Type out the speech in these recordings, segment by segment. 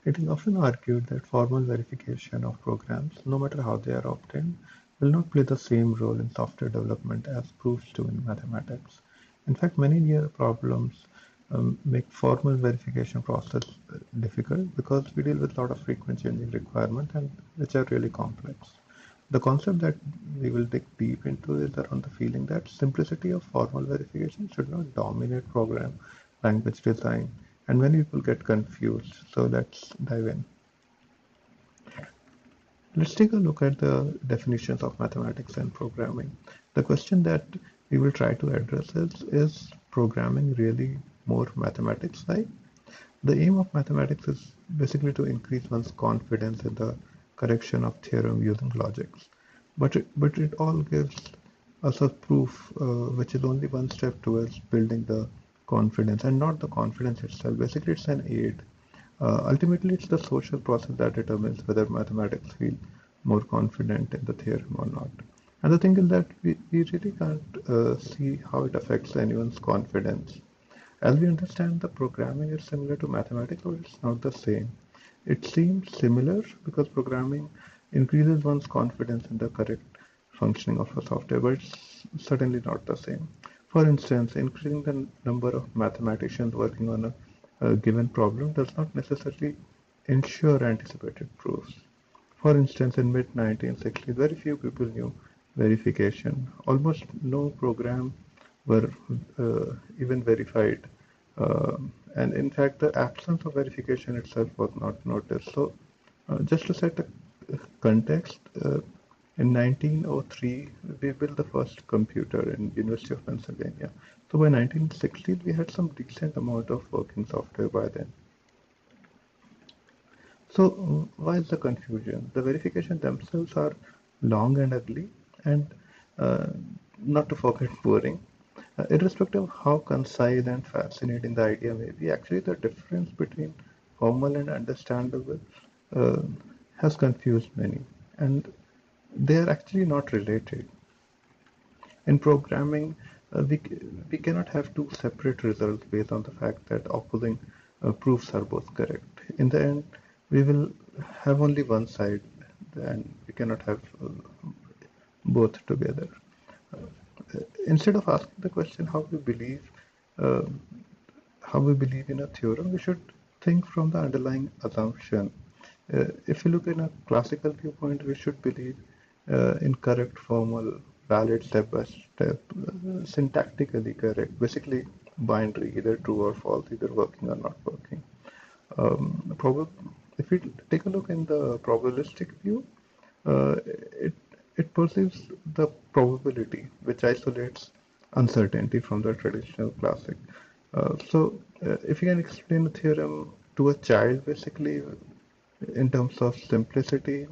It is often argued that formal verification of programs, no matter how they are obtained, will not play the same role in software development as proofs do in mathematics. In fact, many near problems make formal verification process difficult because we deal with a lot of frequent changing requirements and which are really complex. The concept that we will dig deep into is around the feeling that simplicity of formal verification should not dominate program language design, and many people get confused. So let's dive in. Let's take a look at the definitions of mathematics and programming. The question that we will try to address is programming really more mathematics-like? The aim of mathematics is basically to increase one's confidence in the correction of theorem using logics. But it all gives us a proof, which is only one step towards building the confidence and not the confidence itself. Basically, it's an aid. Ultimately, it's the social process that determines whether mathematics feel more confident in the theorem or not. And the thing is that we really can't see how it affects anyone's confidence. As we understand, the programming is similar to mathematics, but it's not the same. It seems similar because programming increases one's confidence in the correct functioning of a software, but it's certainly not the same. For instance, increasing the number of mathematicians working on a given problem does not necessarily ensure anticipated proofs. For instance, in mid-1960s, very few people knew verification. Almost no program were even verified. And in fact, the absence of verification itself was not noticed. So, just to set a context, in 1903, we built the first computer in University of Pennsylvania. So by 1960s, we had some decent amount of working software by then. So why is the confusion? The verification themselves are long and ugly, and uh, not to forget boring. Irrespective of how concise and fascinating the idea may be, actually the difference between formal and understandable uh, has confused many, and they are actually not related. In programming, we cannot have two separate results based on the fact that opposing proofs are both correct. In the end, we will have only one side, and we cannot have both together. Instead of asking the question uh, how we believe in a theorem, we should think from the underlying assumption. If you look in a classical viewpoint, we should believe in correct, formal, valid, step-by-step, syntactically correct, basically binary, either true or false, either working or not working. Probab If we take a look in the probabilistic view, it it perceives the probability, which isolates uncertainty from the traditional classic. If you can explain a theorem to a child, basically, in terms of simplicity,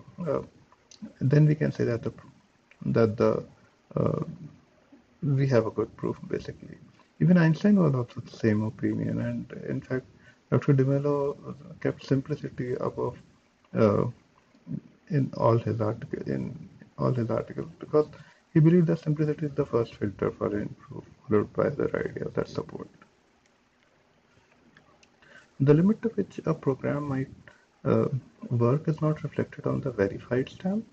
then we can say that the uh, we have a good proof, basically. Even Einstein was also the same opinion, and in fact, Dr. De Mello kept simplicity above uh, in all his articles because he believed that simplicity is the first filter for any proof, followed by other ideas that support. The limit to which a program might uh, work is not reflected on the verified stamp.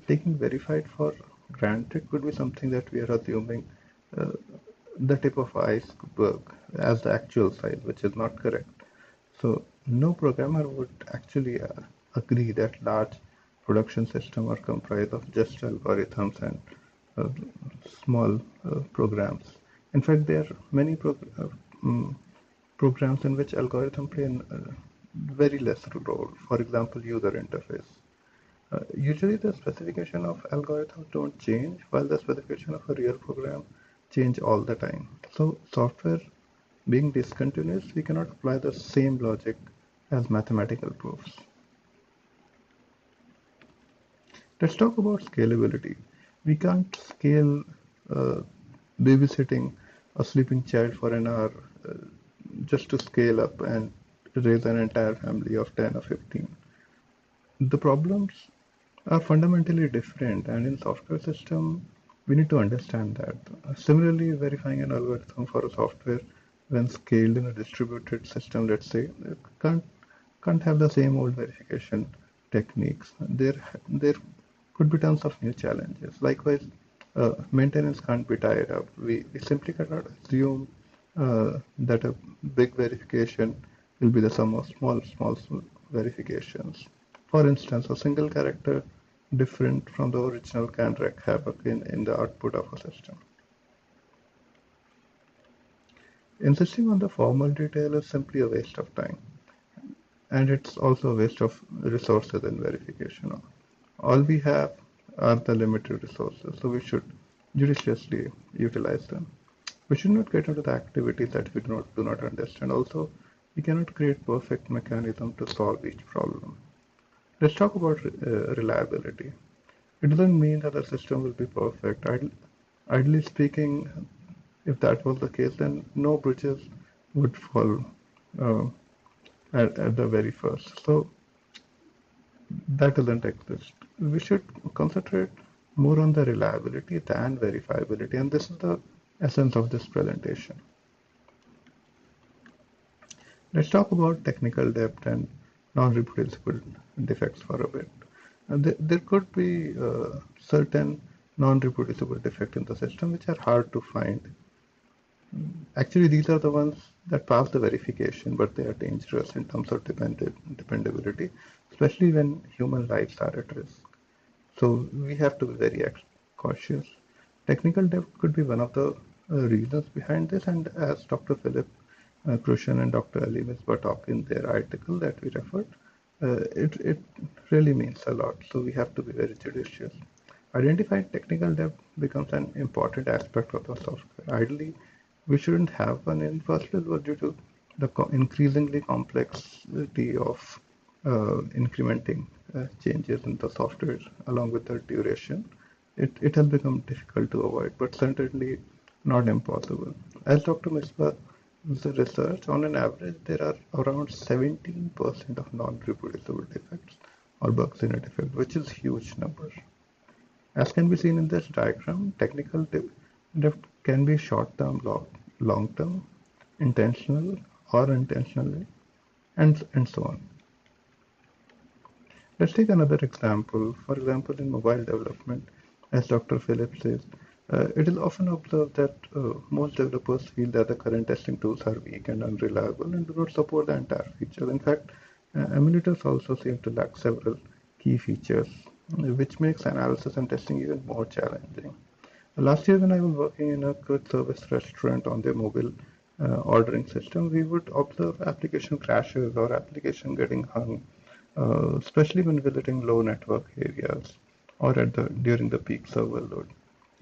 Taking verified for granted could be something that we are assuming uh, the tip of iceberg as the actual size, which is not correct. So no programmer would actually agree that large production systems are comprised of just algorithms and uh, small programs. In fact, there are many mm, programs in which algorithm play a very less role. For example, user interface. Usually the specification of algorithms don't change while the specification of a real program change all the time. So software being discontinuous, we cannot apply the same logic as mathematical proofs. Let's talk about scalability. We can't scale uh, babysitting a sleeping child for an hour uh, just to scale up and raise an entire family of 10 or 15. The problems are fundamentally different, and in software system we need to understand that. Similarly, verifying an algorithm for a software when scaled in a distributed system, let's say, can't can't have the same old verification techniques. There could be tons of new challenges. Likewise, maintenance can't be tied up. We simply cannot assume that a big verification will be the sum of small verifications. For instance, a single character different from the original can wreak havoc in the output of a system. Insisting on the formal detail is simply a waste of time, and it's also a waste of resources in verification. All we have are the limited resources, so we should judiciously utilize them. We should not get into the activities that we do not understand. Also, we cannot create perfect mechanism to solve each problem. Let's talk about reliability. It doesn't mean that the system will be perfect. Ideally speaking, if that was the case, then no bridges would fall uh, at the very first. So that doesn't exist. We should concentrate more on the reliability than verifiability, and this is the essence of this presentation. Let's talk about technical debt and non-reproducible defects for a bit. There could be certain non-reproducible defects in the system which are hard to find. Actually, these are the ones that pass the verification, but they are dangerous in terms of dependability, especially when human lives are at risk. So we have to be very cautious. Technical debt could be one of the reasons behind this, and as Dr. Philip Krushan and Dr. Ali Misbah in their article that we referred, it really means a lot. So we have to be very judicious. Identifying technical debt becomes an important aspect of the software. Ideally, we shouldn't have one in first place, but due to the increasingly complexity of incrementing changes in the software along with the duration, it has become difficult to avoid, but certainly not impossible. As Dr. Misbah research, on an average, there are around 17% of non-reproducible defects or bugs in a defect, which is huge number. As can be seen in this diagram, technical debt can be short-term, long-term, intentional or unintentionally, and so on. Let's take another example. For example, in mobile development, as Dr. Phillips says, it is often observed that most developers feel that the current testing tools are weak and unreliable and do not support the entire feature. In fact, emulators also seem to lack several key features, which makes analysis and testing even more challenging. Last year, when I was working in a quick service restaurant on their mobile ordering system, we would observe application crashes or application getting hung, especially when visiting low network areas or during the peak server load.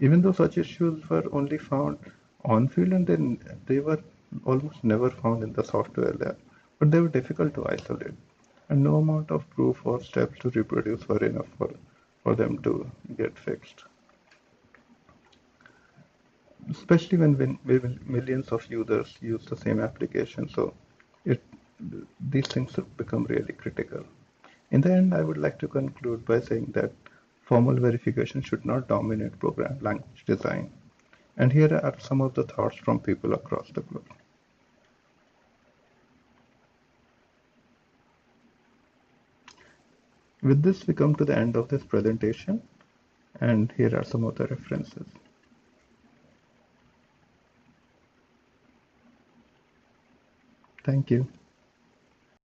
Even though such issues were only found on field, and then they were almost never found in the software lab, but they were difficult to isolate, and no amount of proof or steps to reproduce were enough for them to get fixed. Especially when millions of users use the same application, so it these things have become really critical. In the end, I would like to conclude by saying that formal verification should not dominate program language design. And here are some of the thoughts from people across the globe. With this, we come to the end of this presentation, and here are some of the references. Thank you.